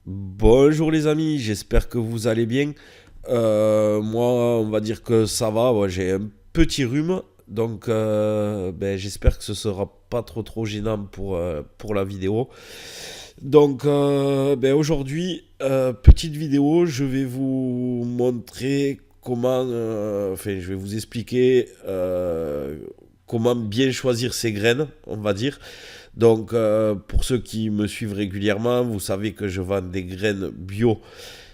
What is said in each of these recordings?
Bonjour les amis, j'espère que vous allez bien. Moi, on va dire que ça va. Ouais, j'ai un petit rhume, donc j'espère que ce sera pas trop gênant pour la vidéo. Donc aujourd'hui, petite vidéo, je vais vous montrer je vais vous expliquer comment bien choisir ses graines, on va dire. Donc, pour ceux qui me suivent régulièrement, vous savez que je vends des graines bio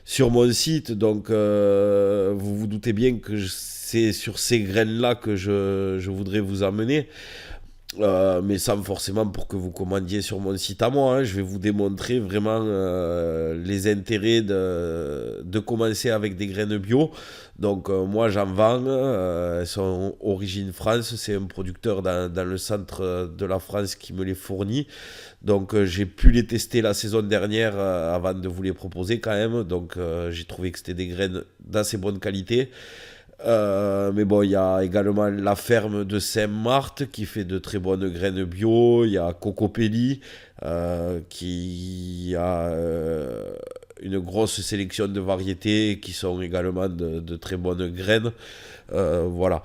sur mon site. Donc, vous vous doutez bien que c'est sur ces graines-là que je voudrais vous amener. Mais sans forcément pour que vous commandiez sur mon site à moi, hein. Je vais vous démontrer vraiment les intérêts de commencer avec des graines bio. Donc moi j'en vends, elles sont origine France, c'est un producteur dans le centre de la France qui me les fournit. Donc j'ai pu les tester la saison dernière avant de vous les proposer quand même. Donc j'ai trouvé que c'était des graines d'assez bonne qualité. Mais bon, il y a également la ferme de Saint-Marthe qui fait de très bonnes graines bio. Il y a Cocopelli qui a une grosse sélection de variétés qui sont également de très bonnes graines. Voilà.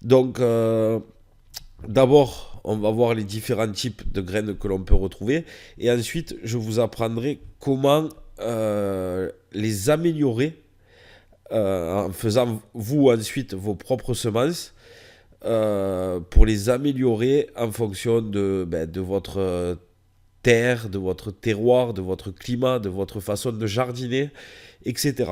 Donc, d'abord, on va voir les différents types de graines que l'on peut retrouver. Et ensuite, je vous apprendrai comment les améliorer en faisant vous ensuite vos propres semences pour les améliorer en fonction de votre terre, de votre terroir, de votre climat, de votre façon de jardiner, etc.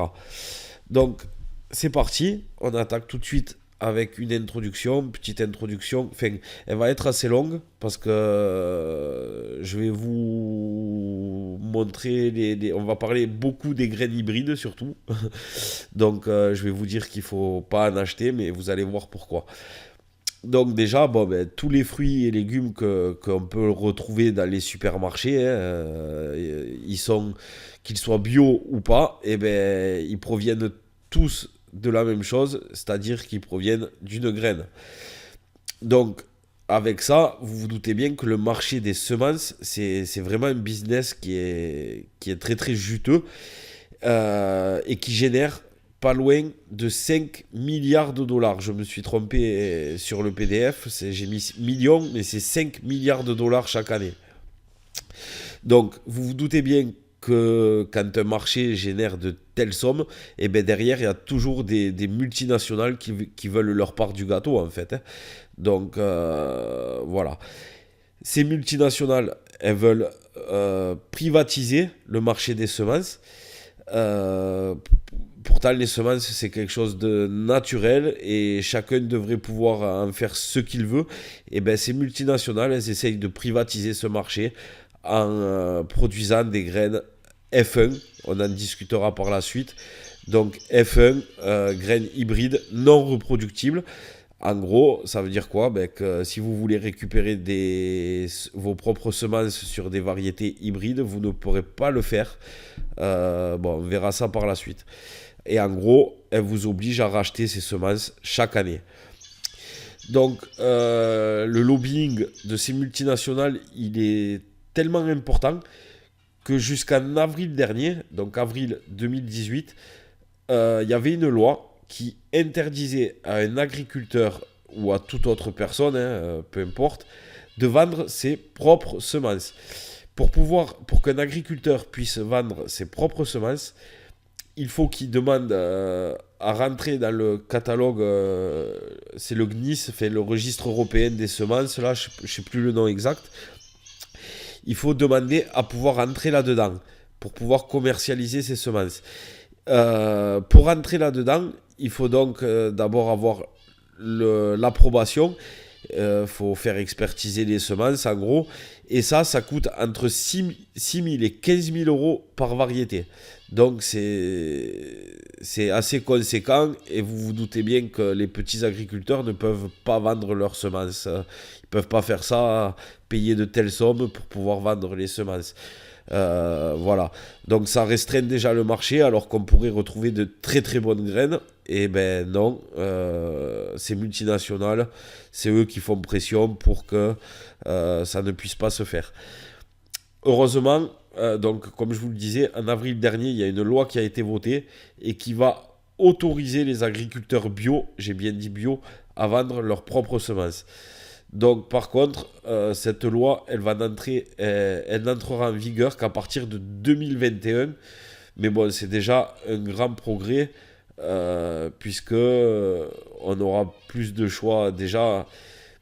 Donc c'est parti, on attaque tout de suite avec une introduction, une petite introduction. Enfin, elle va être assez longue parce que je vais vous montrer on va parler beaucoup des graines hybrides surtout. Donc je vais vous dire qu'il faut pas en acheter, mais vous allez voir pourquoi. Donc déjà, tous les fruits et légumes qu'on peut retrouver dans les supermarchés, hein, qu'ils soient bio ou pas, ils proviennent tous de la même chose, c'est-à-dire qu'ils proviennent d'une graine. Donc avec ça, vous vous doutez bien que le marché des semences, c'est vraiment un business qui est très juteux et qui génère pas loin de 5 milliards de dollars. Je me suis trompé sur le PDF, j'ai mis millions, mais c'est 5 milliards de dollars chaque année. Donc, vous vous doutez bien que quand un marché génère de telles sommes, et ben derrière, il y a toujours des multinationales qui veulent leur part du gâteau, en fait, hein. Donc, voilà. Ces multinationales, elles veulent privatiser le marché des semences. Euh, Pourtant, les semences, c'est quelque chose de naturel et chacun devrait pouvoir en faire ce qu'il veut. Et bien, ces multinationales, elles essayent de privatiser ce marché en produisant des graines F1. On en discutera par la suite. Donc, F1, graines hybrides non reproductibles. En gros, ça veut dire quoi? Que si vous voulez récupérer vos propres semences sur des variétés hybrides, vous ne pourrez pas le faire. On verra ça par la suite. Et en gros, elle vous oblige à racheter ces semences chaque année. Donc, le lobbying de ces multinationales, il est tellement important que jusqu'en avril dernier, donc avril 2018, il y avait une loi qui interdisait à un agriculteur ou à toute autre personne, hein, peu importe, de vendre ses propres semences. Pour qu'un agriculteur puisse vendre ses propres semences, il faut qu'il demande à rentrer dans le catalogue, c'est le GNIS, fait le registre européen des semences, là, je ne sais plus le nom exact. Il faut demander à pouvoir rentrer là-dedans pour pouvoir commercialiser ces semences. Pour rentrer là-dedans, il faut donc d'abord avoir l'approbation. Il faut faire expertiser les semences en gros. Et ça coûte entre 6 000 et 15 000 euros par variété. Donc c'est assez conséquent et vous vous doutez bien que les petits agriculteurs ne peuvent pas vendre leurs semences. Ils ne peuvent pas faire ça, payer de telles sommes pour pouvoir vendre les semences. Voilà. Donc ça restreint déjà le marché alors qu'on pourrait retrouver de très bonnes graines. Et ben non, ces multinationales, c'est eux qui font pression pour que ça ne puisse pas se faire. Heureusement, donc comme je vous le disais, en avril dernier, il y a une loi qui a été votée et qui va autoriser les agriculteurs bio, j'ai bien dit bio, à vendre leurs propres semences. Donc par contre, cette loi, elle n'entrera en vigueur qu'à partir de 2021. Mais bon, c'est déjà un grand progrès puisque on aura plus de choix déjà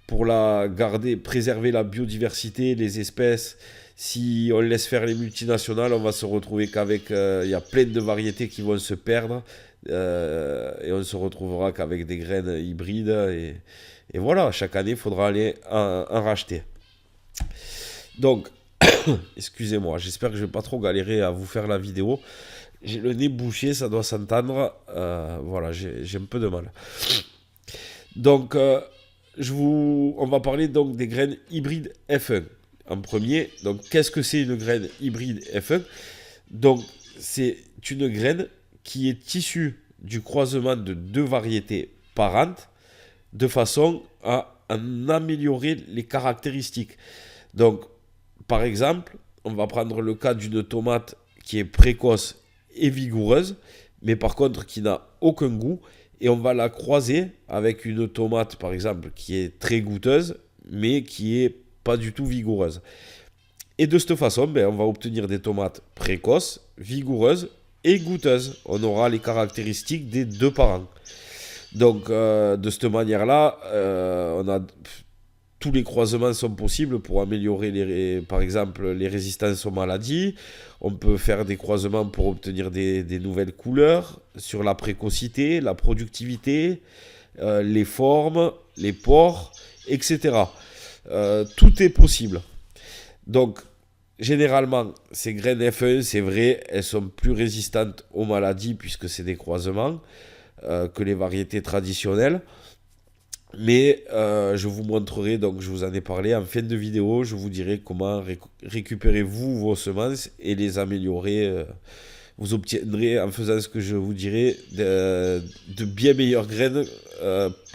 pour la garder, préserver la biodiversité, les espèces. Si on laisse faire les multinationales, on va se retrouver qu'avec, il y a plein de variétés qui vont se perdre et on se retrouvera qu'avec des graines hybrides et voilà, chaque année, il faudra aller en racheter. Donc, excusez-moi, j'espère que je ne vais pas trop galérer à vous faire la vidéo. J'ai le nez bouché, ça doit s'entendre. Voilà, j'ai un peu de mal. Donc, on va parler donc des graines hybrides F1 en premier. Donc, qu'est-ce que c'est une graine hybride F1? Donc, c'est une graine qui est issue du croisement de deux variétés parentes de façon à en améliorer les caractéristiques. Donc, par exemple, on va prendre le cas d'une tomate qui est précoce et vigoureuse, mais par contre qui n'a aucun goût, et on va la croiser avec une tomate, par exemple, qui est très goûteuse, mais qui est pas du tout vigoureuse. Et de cette façon, on va obtenir des tomates précoces, vigoureuses et goûteuses. On aura les caractéristiques des deux parents. Donc, de cette manière-là, tous les croisements sont possibles pour améliorer, par exemple, les résistances aux maladies. On peut faire des croisements pour obtenir des nouvelles couleurs, sur la précocité, la productivité, les formes, les pores, etc. Tout est possible. Donc, généralement, ces graines F1, c'est vrai, elles sont plus résistantes aux maladies puisque c'est des croisements que les variétés traditionnelles. Mais je vous montrerai, donc je vous en ai parlé en fin de vidéo, je vous dirai comment récupérer vous vos semences et les améliorer. Vous obtiendrez, en faisant ce que je vous dirai, de bien meilleures graines,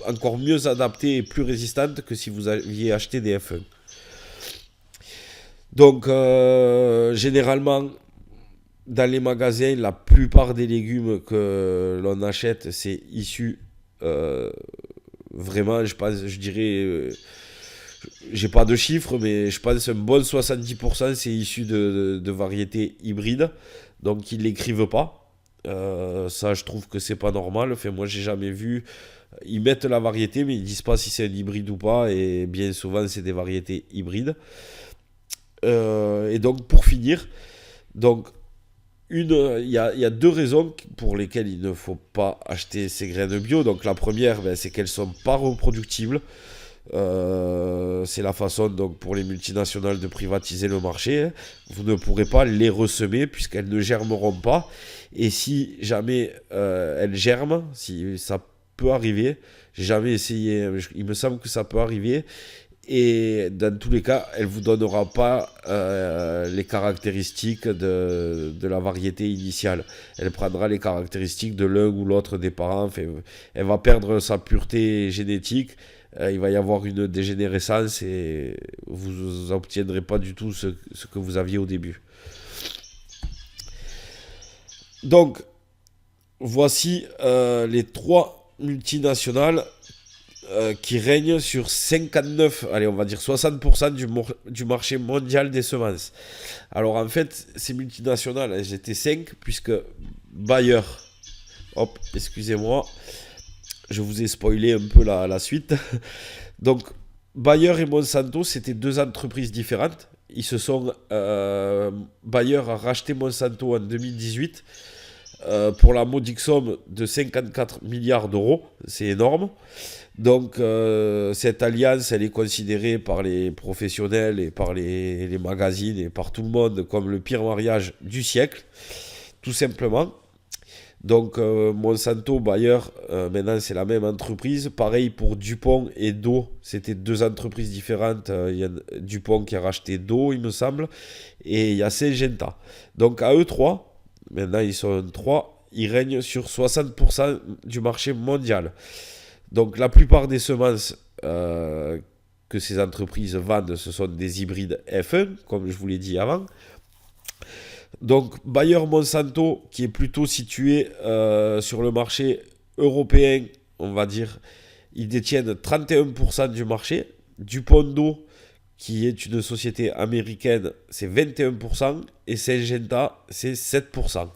encore mieux adaptées et plus résistantes que si vous aviez acheté des F1. Donc, généralement, dans les magasins, la plupart des légumes que l'on achète, c'est issu... vraiment, je dirais, j'ai pas de chiffres, mais je pense un bon 70% c'est issu de variétés hybrides, donc ils l'écrivent pas. Ça, je trouve que c'est pas normal. Enfin, moi, j'ai jamais vu. Ils mettent la variété, mais ils disent pas si c'est un hybride ou pas, et bien souvent, c'est des variétés hybrides. Et donc, pour finir, donc il y a deux raisons pour lesquelles il ne faut pas acheter ces graines bio. Donc la première, c'est qu'elles ne sont pas reproductibles. C'est la façon donc pour les multinationales de privatiser le marché. Vous ne pourrez pas les ressemer puisqu'elles ne germeront pas. Et si jamais elles germent, si ça peut arriver, j'ai jamais essayé, il me semble que ça peut arriver. Et dans tous les cas, elle ne vous donnera pas les caractéristiques de la variété initiale. Elle prendra les caractéristiques de l'un ou l'autre des parents. Enfin, elle va perdre sa pureté génétique. Il va y avoir une dégénérescence et vous n'obtiendrez pas du tout ce que vous aviez au début. Donc, voici les trois multinationales qui règne sur 59, allez on va dire 60% du marché mondial des semences. Alors en fait, ces multinationales, elles étaient 5, puisque Bayer, hop, excusez-moi, je vous ai spoilé un peu la suite. Donc Bayer et Monsanto, c'était deux entreprises différentes. Ils se sont... Bayer a racheté Monsanto en 2018 pour la modique somme de 54 milliards d'euros. C'est énorme. Donc cette alliance, elle est considérée par les professionnels et par les magazines et par tout le monde comme le pire mariage du siècle, tout simplement. Donc Monsanto, Bayer, maintenant c'est la même entreprise. Pareil pour Dupont et Dow, c'était deux entreprises différentes. Il y a Dupont qui a racheté Dow, il me semble, et il y a Syngenta. Donc à eux trois, maintenant ils sont trois, ils règnent sur 60% du marché mondial. Donc la plupart des semences que ces entreprises vendent, ce sont des hybrides F1, comme je vous l'ai dit avant. Donc Bayer Monsanto, qui est plutôt situé sur le marché européen, on va dire, ils détiennent 31% du marché. DuPont, qui est une société américaine, c'est 21%, et Syngenta, c'est 7%.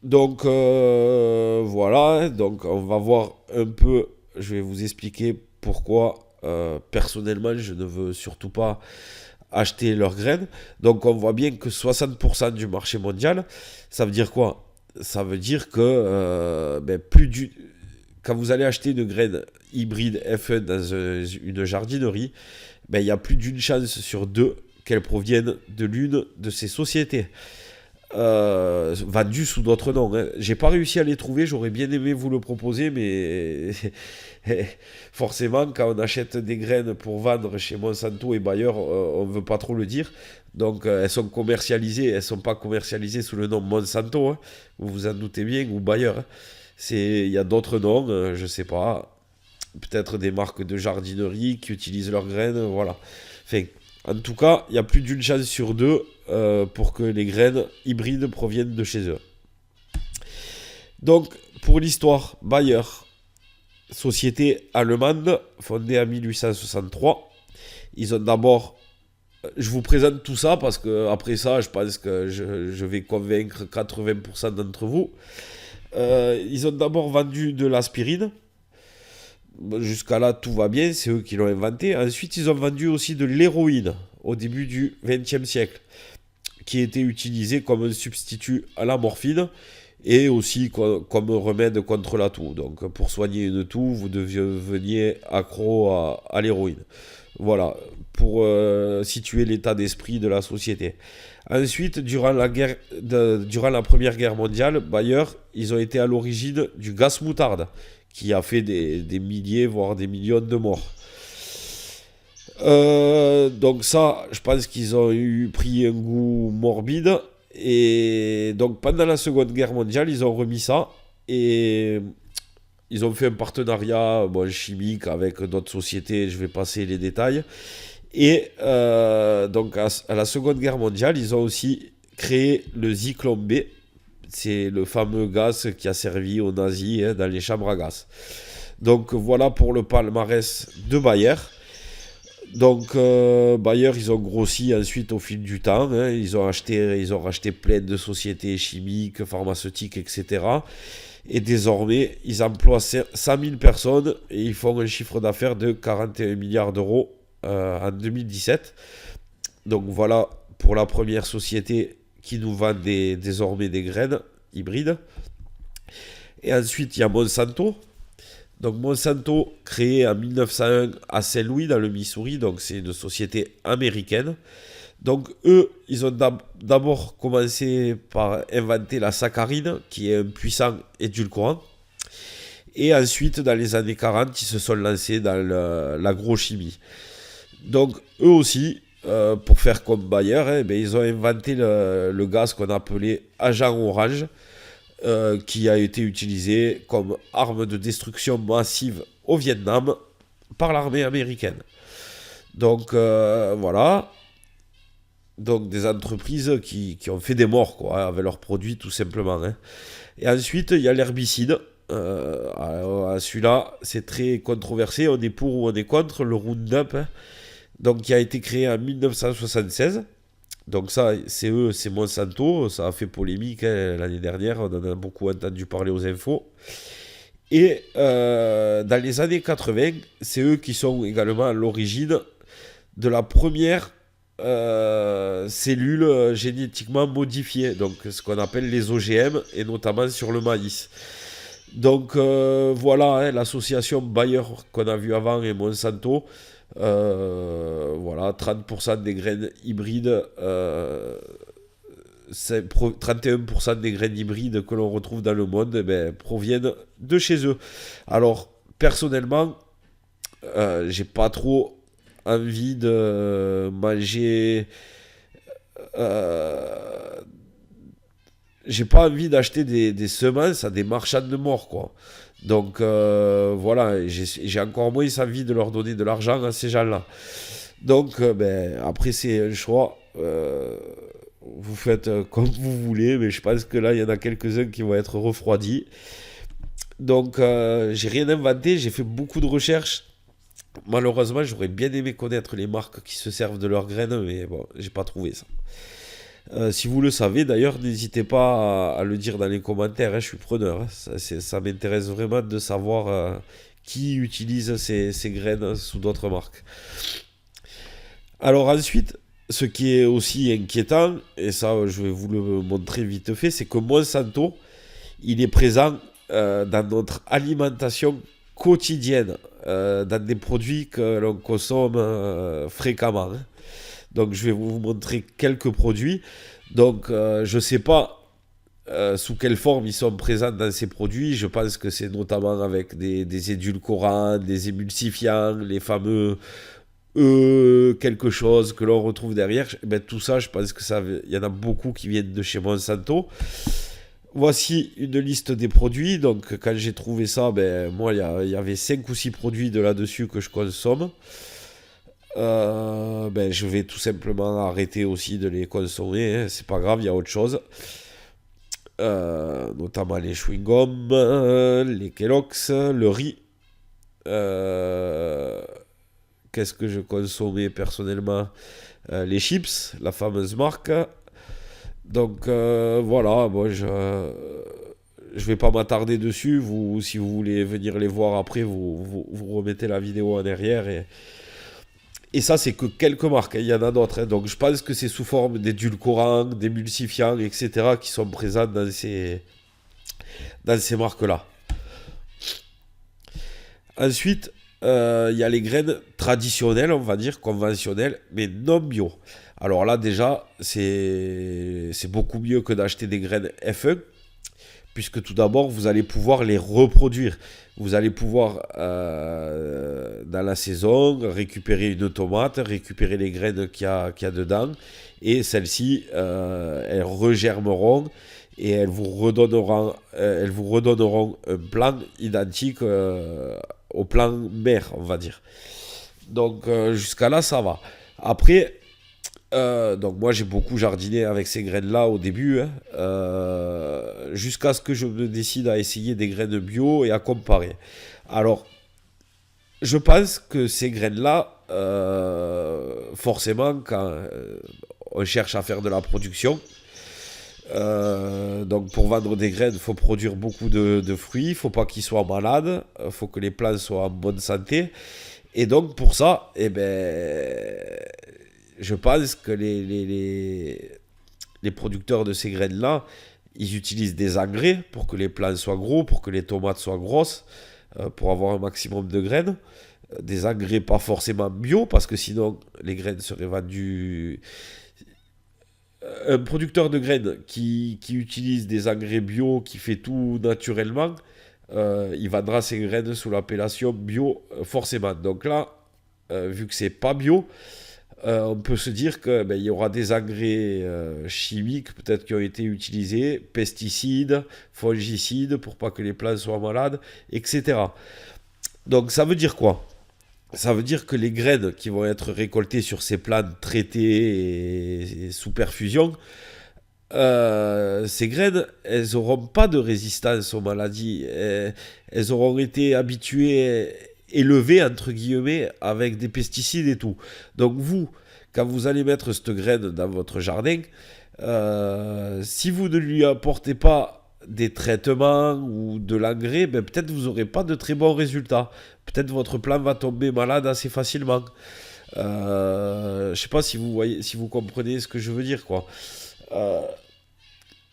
Donc voilà, donc on va voir un peu, je vais vous expliquer pourquoi personnellement je ne veux surtout pas acheter leurs graines. Donc on voit bien que 60% du marché mondial, ça veut dire quoi? Ça veut dire que quand vous allez acheter une graine hybride F1 dans une jardinerie, il y a plus d'une chance sur deux qu'elle provienne de l'une de ces sociétés. Vendues sous d'autres noms. Hein. J'ai pas réussi à les trouver, j'aurais bien aimé vous le proposer, mais forcément, quand on achète des graines pour vendre chez Monsanto et Bayer, on veut pas trop le dire. Donc elles sont commercialisées, elles sont pas commercialisées sous le nom Monsanto, hein, vous vous en doutez bien, ou Bayer. Hein. Il y a d'autres noms, je sais pas, peut-être des marques de jardinerie qui utilisent leurs graines, voilà. Enfin, en tout cas, il y a plus d'une chance sur deux pour que les graines hybrides proviennent de chez eux. Donc, pour l'histoire, Bayer, société allemande, fondée en 1863. Ils ont d'abord... Je vous présente tout ça parce que après ça, je pense que je vais convaincre 80% d'entre vous. Ils ont d'abord vendu de l'aspirine. Jusqu'à là, tout va bien, c'est eux qui l'ont inventé. Ensuite, ils ont vendu aussi de l'héroïne au début du XXe siècle, qui était utilisée comme un substitut à la morphine et aussi comme remède contre la toux. Donc, pour soigner une toux, vous deveniez accro à l'héroïne. Voilà, pour situer l'état d'esprit de la société. Ensuite, durant la Première Guerre mondiale, Bayer, ils ont été à l'origine du gaz moutarde, qui a fait des milliers, voire des millions de morts. Donc ça, je pense qu'ils ont pris un goût morbide. Et donc pendant la Seconde Guerre mondiale, ils ont remis ça. Et ils ont fait un partenariat chimique avec d'autres sociétés, je vais passer les détails. Et donc à la Seconde Guerre mondiale, ils ont aussi créé le Zyklon B. C'est le fameux gaz qui a servi aux nazis dans les chambres à gaz. Donc voilà pour le palmarès de Bayer. Donc Bayer, ils ont grossi ensuite au fil du temps. Hein. Ils ont racheté plein de sociétés chimiques, pharmaceutiques, etc. Et désormais, ils emploient 100 000 personnes et ils font un chiffre d'affaires de 41 milliards d'euros en 2017. Donc voilà pour la première société qui nous vend désormais des graines hybrides. Et ensuite, il y a Monsanto. Donc Monsanto, créé en 1901 à Saint-Louis, dans le Missouri, donc c'est une société américaine. Donc eux, ils ont d'abord commencé par inventer la saccharine, qui est un puissant édulcorant. Et ensuite, dans les années 40, ils se sont lancés dans l'agrochimie. Donc eux aussi, pour faire comme Bayer, ils ont inventé le gaz qu'on appelait agent orange, qui a été utilisé comme arme de destruction massive au Vietnam par l'armée américaine. Donc voilà, donc des entreprises qui ont fait des morts avec leurs produits tout simplement. Hein. Et ensuite, il y a l'herbicide. Celui-là, c'est très controversé, on est pour ou on est contre, le Roundup, hein. Donc qui a été créé en 1976. Donc ça, c'est Monsanto, ça a fait polémique hein, l'année dernière, on en a beaucoup entendu parler aux infos. Et dans les années 80, c'est eux qui sont également à l'origine de la première cellule génétiquement modifiée, donc ce qu'on appelle les OGM, et notamment sur le maïs. Donc voilà, hein, l'association Bayer qu'on a vu avant et Monsanto, voilà, 30% des graines hybrides, 31% des graines hybrides que l'on retrouve dans le monde proviennent de chez eux. Alors, personnellement, j'ai pas trop envie de manger... j'ai pas envie d'acheter des semences à des marchands de mort, quoi. Donc voilà, j'ai encore moins envie de leur donner de l'argent à ces gens-là. Donc après c'est un choix. vous faites comme vous voulez, mais je pense que là, il y en a quelques-uns qui vont être refroidis. Donc, j'ai rien inventé, j'ai fait beaucoup de recherches. Malheureusement, j'aurais bien aimé connaître les marques qui se servent de leurs graines, mais bon, j'ai pas trouvé ça. Si vous le savez, d'ailleurs, n'hésitez pas à le dire dans les commentaires, hein, je suis preneur. Hein. Ça m'intéresse vraiment de savoir qui utilise ces graines sous d'autres marques. Alors ensuite, ce qui est aussi inquiétant, et ça je vais vous le montrer vite fait, c'est que Monsanto, il est présent dans notre alimentation quotidienne, dans des produits que l'on consomme fréquemment. Hein. Donc je vais vous montrer quelques produits. Donc je ne sais pas sous quelle forme ils sont présents dans ces produits. Je pense que c'est notamment avec des édulcorants, des émulsifiants, les fameux quelque chose que l'on retrouve derrière. Ben, tout ça, je pense que il y en a beaucoup qui viennent de chez Monsanto. Voici une liste des produits. Donc quand j'ai trouvé ça, ben, moi il y avait 5 ou 6 produits de là-dessus que je consomme. Ben, je vais tout simplement arrêter aussi de les consommer, hein. C'est pas grave, il y a autre chose. Notamment les chewing-gums, les Kellogg's, le riz. Qu'est-ce que je consommais personnellement? Les chips, la fameuse marque. Donc voilà, bon, je vais pas m'attarder dessus. Vous, si vous voulez venir les voir après, vous remettez la vidéo en arrière. Et ça, c'est que quelques marques, hein. Il y en a d'autres. Hein. Donc je pense que c'est sous forme d'édulcorants, d'émulsifiants, etc. qui sont présents dans ces marques-là. Ensuite, il y a les graines traditionnelles, on va dire, conventionnelles, mais non bio. Alors là, déjà, c'est beaucoup mieux que d'acheter des graines F1, puisque tout d'abord, vous allez pouvoir les reproduire. Vous allez pouvoir, dans la saison, récupérer une tomate, récupérer les graines qu'il y a dedans, et celles-ci, elles regermeront et elles vous redonneront un plan identique au plan mère, on va dire. Donc jusqu'à là, ça va. Après, donc moi j'ai beaucoup jardiné avec ces graines-là au début, hein, jusqu'à ce que je me décide à essayer des graines bio et à comparer. Alors, je pense que ces graines-là, forcément, quand on cherche à faire de la production, donc pour vendre des graines, il faut produire beaucoup de fruits, il ne faut pas qu'ils soient malades, il faut que les plants soient en bonne santé. Et donc pour ça, eh ben, je pense que les producteurs de ces graines-là, ils utilisent des engrais pour que les plants soient gros, pour que les tomates soient grosses, pour avoir un maximum de graines. Des engrais pas forcément bio, parce que sinon les graines seraient vendues. Un producteur de graines qui utilise des engrais bio, qui fait tout naturellement, il vendra ses graines sous l'appellation bio forcément. Donc là, vu que c'est pas bio, on peut se dire que il y aura des engrais chimiques peut-être qui ont été utilisés, pesticides, fongicides pour pas que les plants soient malades, etc. Donc ça veut dire quoi? Ça veut dire que les graines qui vont être récoltées sur ces plantes traitées et sous perfusion, ces graines, elles n'auront pas de résistance aux maladies. Elles auront été habituées, élevées, entre guillemets, avec des pesticides et tout. Donc vous, quand vous allez mettre cette graine dans votre jardin, si vous ne lui apportez pas des traitements ou de l'engrais, ben peut-être vous n'aurez pas de très bons résultats. Peut-être votre plant va tomber malade assez facilement. Je sais pas si vous voyez, si vous comprenez ce que je veux dire, quoi.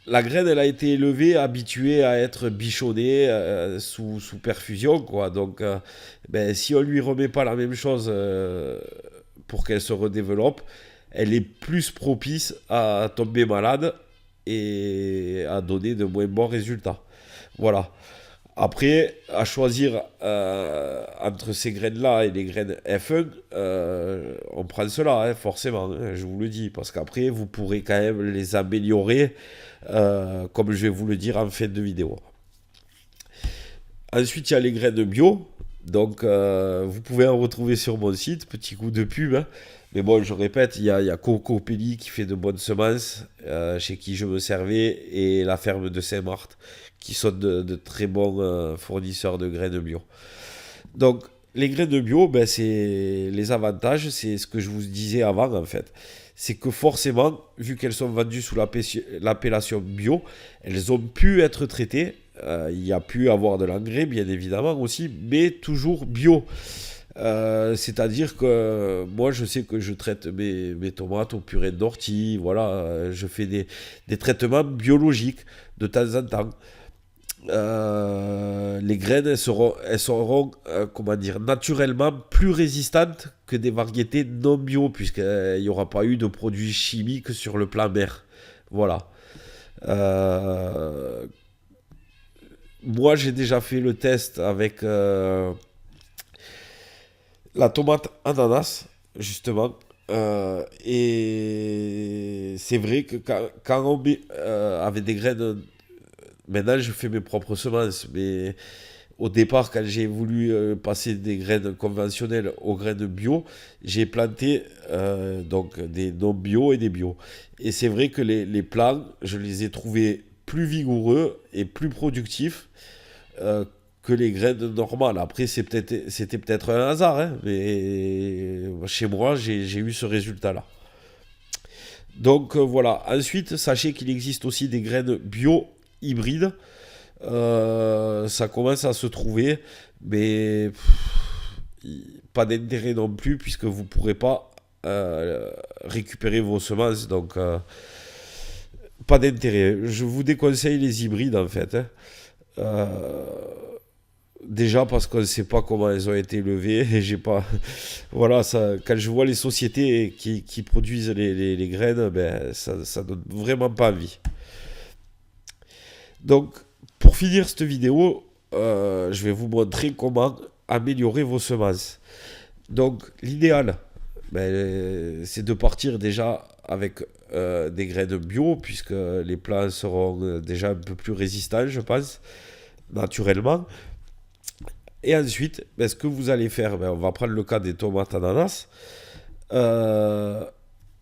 La graine, elle a été élevée, habituée à être bichonnée sous perfusion, quoi. Donc, si on lui remet pas la même chose pour qu'elle se redéveloppe, elle est plus propice à tomber malade et à donner de moins bons résultats. Voilà. Après, à choisir entre ces graines-là et les graines F1, on prend cela, hein, forcément, hein, je vous le dis, parce qu'après, vous pourrez quand même les améliorer, comme je vais vous le dire en fin de vidéo. Ensuite, il y a les graines bio. Donc, vous pouvez en retrouver sur mon site, petit coup de pub, hein. Mais bon, je répète, il y a Coco Pelli qui fait de bonnes semences, chez qui je me servais, et la ferme de Saint-Marthe, qui sont de très bons fournisseurs de graines bio. Donc, les graines bio, ben, c'est les avantages, c'est ce que je vous disais avant en fait. C'est que forcément, vu qu'elles sont vendues sous l'appellation bio, elles ont pu être traitées. Il y a pu avoir de l'engrais, bien évidemment aussi, mais toujours bio. C'est-à-dire que moi, je sais que je traite mes tomates au purée d'ortie, voilà, je fais des traitements biologiques de temps en temps. Les graines, elles seront comment dire, naturellement plus résistantes que des variétés non bio, puisqu'il n'y aura pas eu de produits chimiques sur le plan mère. Voilà. Euh, Moi, j'ai déjà fait le test avec la tomate ananas, justement. Et c'est vrai que quand on met avec des graines. Maintenant, je fais mes propres semences, mais au départ, quand j'ai voulu passer des graines conventionnelles aux graines bio, j'ai planté donc des non bio et des bio. Et c'est vrai que les plants, je les ai trouvés plus vigoureux et plus productifs euh, que les graines normales. Après, c'était peut-être un hasard, hein, mais chez moi, j'ai eu ce résultat-là. Donc voilà. Ensuite, sachez qu'il existe aussi des graines bio hybrides. Ça commence à se trouver, mais pas d'intérêt non plus puisque vous ne pourrez pas récupérer vos semences. Donc, pas d'intérêt. Je vous déconseille les hybrides en fait, hein. Euh, Déjà parce qu'on ne sait pas comment elles ont été élevées et j'ai pas. Voilà, ça, quand je vois les sociétés qui produisent les graines, ben, ça donne vraiment pas envie. Donc, pour finir cette vidéo, je vais vous montrer comment améliorer vos semences. Donc, l'idéal, ben, c'est de partir déjà avec des graines bio, puisque les plants seront déjà un peu plus résistants, je pense, naturellement. Et ensuite, ben, ce que vous allez faire, ben, on va prendre le cas des tomates ananas. Euh,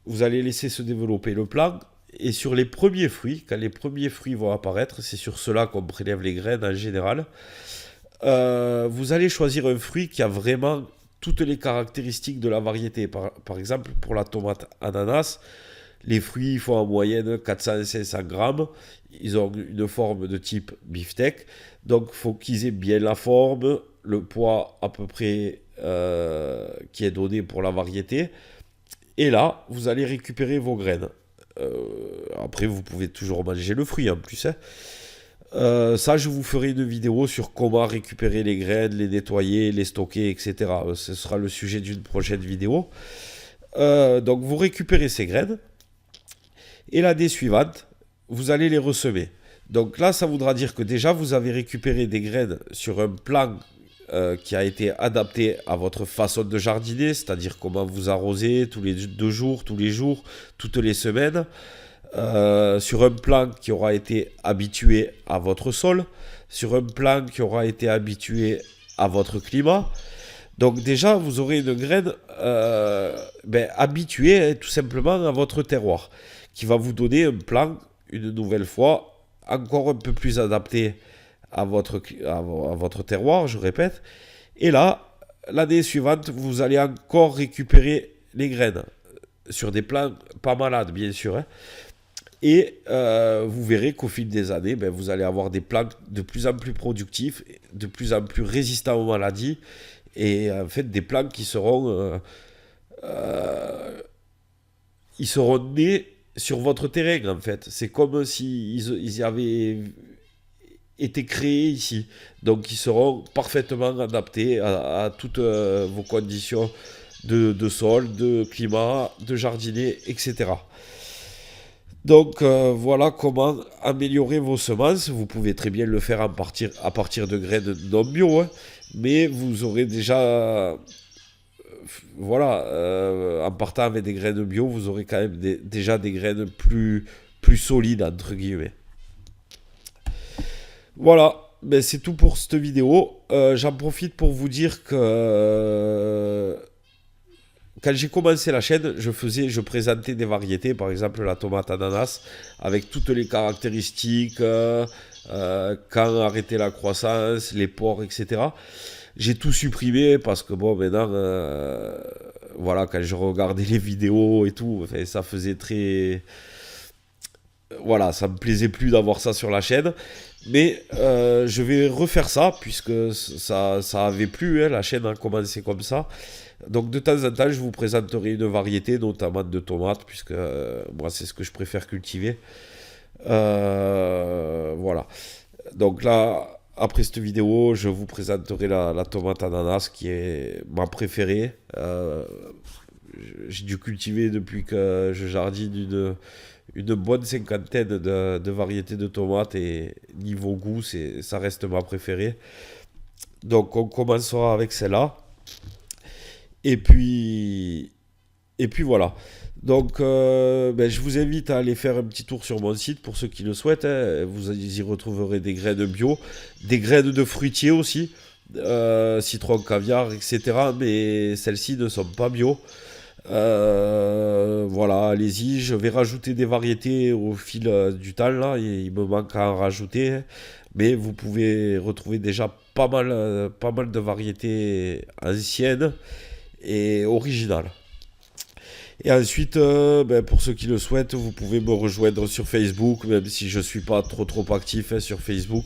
Vous allez laisser se développer le plant. Et sur les premiers fruits, quand les premiers fruits vont apparaître, c'est sur cela qu'on prélève les graines en général. Vous allez choisir un fruit qui a vraiment toutes les caractéristiques de la variété. Par exemple, pour la tomate ananas, les fruits font en moyenne 400-500 grammes. Ils ont une forme de type beefsteak. Donc, il faut qu'ils aient bien la forme, le poids à peu près qui est donné pour la variété. Et là, vous allez récupérer vos graines. Après, vous pouvez toujours manger le fruit en plus, hein. Ça, je vous ferai une vidéo sur comment récupérer les graines, les nettoyer, les stocker, etc. Ce sera le sujet d'une prochaine vidéo. Donc, vous récupérez ces graines. Et l'année suivante, vous allez les ressemer. Donc là, ça voudra dire que déjà, vous avez récupéré des graines sur un plan qui a été adapté à votre façon de jardiner, c'est-à-dire comment vous arrosez tous les 2 jours, tous les jours, toutes les semaines, sur un plan qui aura été habitué à votre sol, sur un plan qui aura été habitué à votre climat. Donc déjà, vous aurez une graine ben, habituée hein, tout simplement à votre terroir, qui va vous donner un plan, une nouvelle fois, encore un peu plus adapté à votre terroir, je répète. Et là, l'année suivante, vous allez encore récupérer les graines sur des plants pas malades, bien sûr, hein. Et vous verrez qu'au fil des années, ben, vous allez avoir des plants de plus en plus productifs, de plus en plus résistants aux maladies, et en fait des plants qui seront nés sur votre terrain en fait. C'est comme s'ils avaient été créés ici. Donc ils seront parfaitement adaptés à toutes vos conditions de sol, de climat, de jardinier, etc. Donc voilà comment améliorer vos semences. Vous pouvez très bien le faire à partir de graines non bio, hein, mais vous aurez déjà, voilà, en partant avec des graines bio, vous aurez quand même déjà des graines plus solides, entre guillemets. Voilà, ben, c'est tout pour cette vidéo. J'en profite pour vous dire que quand j'ai commencé la chaîne, je présentais des variétés, par exemple la tomate ananas, avec toutes les caractéristiques, quand arrêter la croissance, les pores, etc. J'ai tout supprimé parce que bon, maintenant, voilà, quand je regardais les vidéos et tout, enfin, ça faisait très... Voilà, ça me plaisait plus d'avoir ça sur la chaîne. Mais je vais refaire ça, puisque ça avait plu, hein, la chaîne a commencé comme ça. Donc de temps en temps, je vous présenterai une variété, notamment de tomates, puisque moi, c'est ce que je préfère cultiver. Voilà. Donc là, après cette vidéo, je vous présenterai la tomate ananas, qui est ma préférée. J'ai dû cultiver depuis que je jardine une bonne cinquantaine de variétés de tomates, et niveau goût, ça reste ma préférée. Donc on commencera avec celle-là. Et puis, et puis voilà. Donc ben, je vous invite à aller faire un petit tour sur mon site pour ceux qui le souhaitent, hein. Vous y retrouverez des graines bio, des graines de fruitiers aussi, citron, caviar, etc. Mais celles-ci ne sont pas bio. Voilà, allez-y, je vais rajouter des variétés au fil du temps là, il me manque à en rajouter, hein. Mais vous pouvez retrouver déjà pas mal de variétés anciennes et originales. Et ensuite, ben, pour ceux qui le souhaitent, vous pouvez me rejoindre sur Facebook, même si je ne suis pas trop actif, hein, sur Facebook.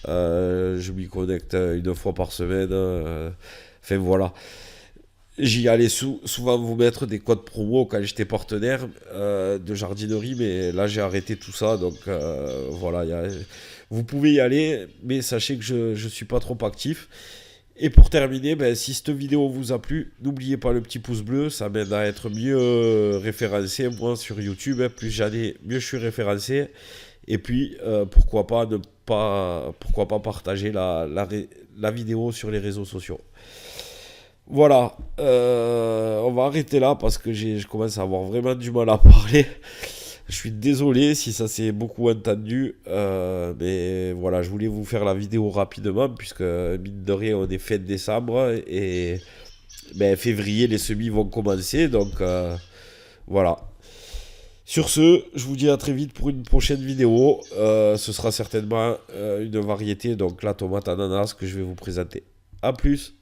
Je m'y connecte une fois par semaine. Enfin voilà. J'y allais souvent vous mettre des codes promo quand j'étais partenaire de jardinerie, mais là j'ai arrêté tout ça. Donc voilà, vous pouvez y aller, mais sachez que je ne suis pas trop actif. Et pour terminer, ben, si cette vidéo vous a plu, n'oubliez pas le petit pouce bleu, ça m'aide à être mieux référencé, moi, sur YouTube, hein. Plus j'en ai, mieux je suis référencé. Et puis, pourquoi pas partager la vidéo sur les réseaux sociaux. Voilà, on va arrêter là parce que je commence à avoir vraiment du mal à parler. Je suis désolé si ça s'est beaucoup entendu, mais voilà, je voulais vous faire la vidéo rapidement puisque mine de rien on est fin décembre et ben, février les semis vont commencer, donc voilà. Sur ce, je vous dis à très vite pour une prochaine vidéo. Ce sera certainement une variété, donc la tomate ananas que je vais vous présenter. A plus.